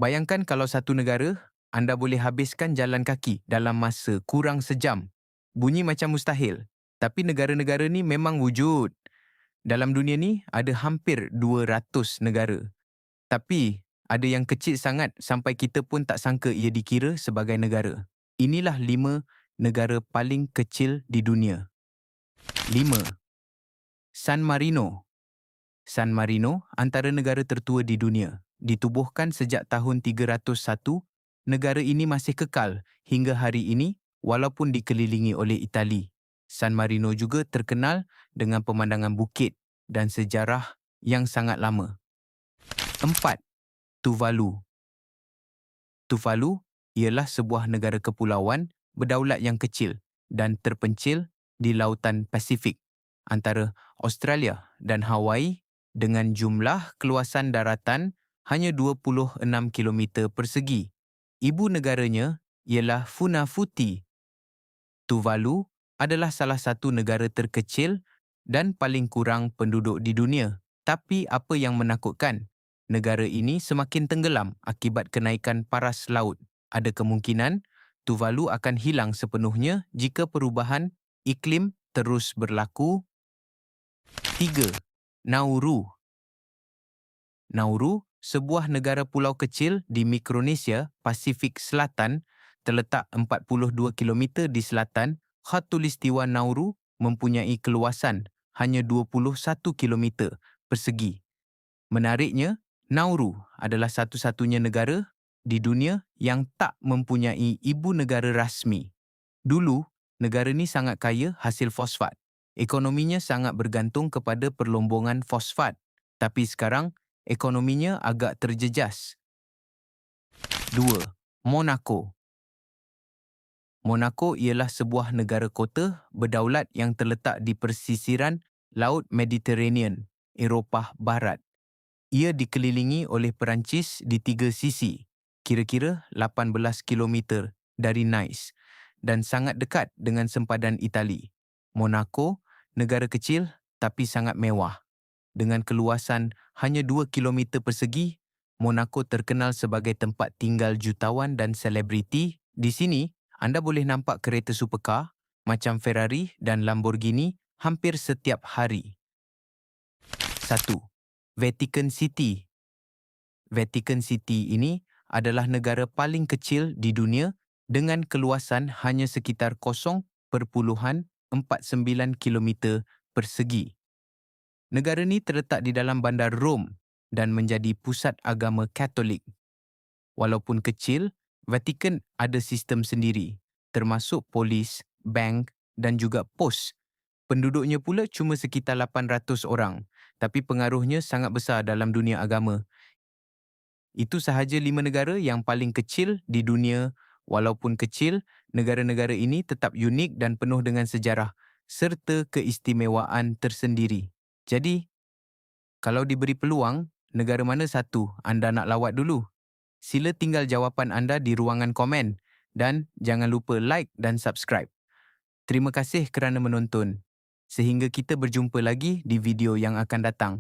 Bayangkan kalau satu negara, anda boleh habiskan jalan kaki dalam masa kurang sejam. Bunyi macam mustahil. Tapi negara-negara ni memang wujud. Dalam dunia ni ada hampir 200 negara. Tapi ada yang kecil sangat sampai kita pun tak sangka ia dikira sebagai negara. Inilah 5 negara paling kecil di dunia. 5. San Marino. San Marino antara negara tertua di dunia. Ditubuhkan sejak tahun 301, negara ini masih kekal hingga hari ini walaupun dikelilingi oleh Itali. San Marino juga terkenal dengan pemandangan bukit dan sejarah yang sangat lama. 4. Tuvalu. Tuvalu ialah sebuah negara kepulauan berdaulat yang kecil dan terpencil di lautan Pasifik antara Australia dan Hawaii dengan jumlah keluasan daratan hanya 26 kilometer persegi. Ibu negaranya ialah Funafuti. Tuvalu adalah salah satu negara terkecil dan paling kurang penduduk di dunia. Tapi apa yang menakutkan? Negara ini semakin tenggelam akibat kenaikan paras laut. Ada kemungkinan Tuvalu akan hilang sepenuhnya jika perubahan iklim terus berlaku. 3. Nauru. Nauru, sebuah negara pulau kecil di Mikronesia, Pasifik Selatan, terletak 42 kilometer di selatan. Khatulistiwa Nauru mempunyai keluasan hanya 21 kilometer persegi. Menariknya, Nauru adalah satu-satunya negara di dunia yang tak mempunyai ibu negara rasmi. Dulu, negara ini sangat kaya hasil fosfat. Ekonominya sangat bergantung kepada perlombongan fosfat. Tapi sekarang, ekonominya agak terjejas. 2. Monaco. Monaco ialah sebuah negara kota berdaulat yang terletak di persisiran Laut Mediterranean, Eropah Barat. Ia dikelilingi oleh Perancis di 3 sisi, kira-kira 18 kilometer dari Nice, dan sangat dekat dengan sempadan Itali. Monaco, negara kecil tapi sangat mewah. Dengan keluasan hanya 2 kilometer persegi, Monaco terkenal sebagai tempat tinggal jutawan dan selebriti. Di sini, anda boleh nampak kereta supercar macam Ferrari dan Lamborghini hampir setiap hari. 1. Vatican City. Vatican City ini adalah negara paling kecil di dunia dengan keluasan hanya sekitar 0.49 kilometer persegi. Negara ini terletak di dalam bandar Rom dan menjadi pusat agama Katolik. Walaupun kecil, Vatikan ada sistem sendiri, termasuk polis, bank dan juga pos. Penduduknya pula cuma sekitar 800 orang, tapi pengaruhnya sangat besar dalam dunia agama. Itu sahaja 5 negara yang paling kecil di dunia. Walaupun kecil, negara-negara ini tetap unik dan penuh dengan sejarah serta keistimewaan tersendiri. Jadi, kalau diberi peluang, negara mana satu anda nak lawat dulu? Sila tinggal jawapan anda di ruangan komen dan jangan lupa like dan subscribe. Terima kasih kerana menonton. Sehingga kita berjumpa lagi di video yang akan datang.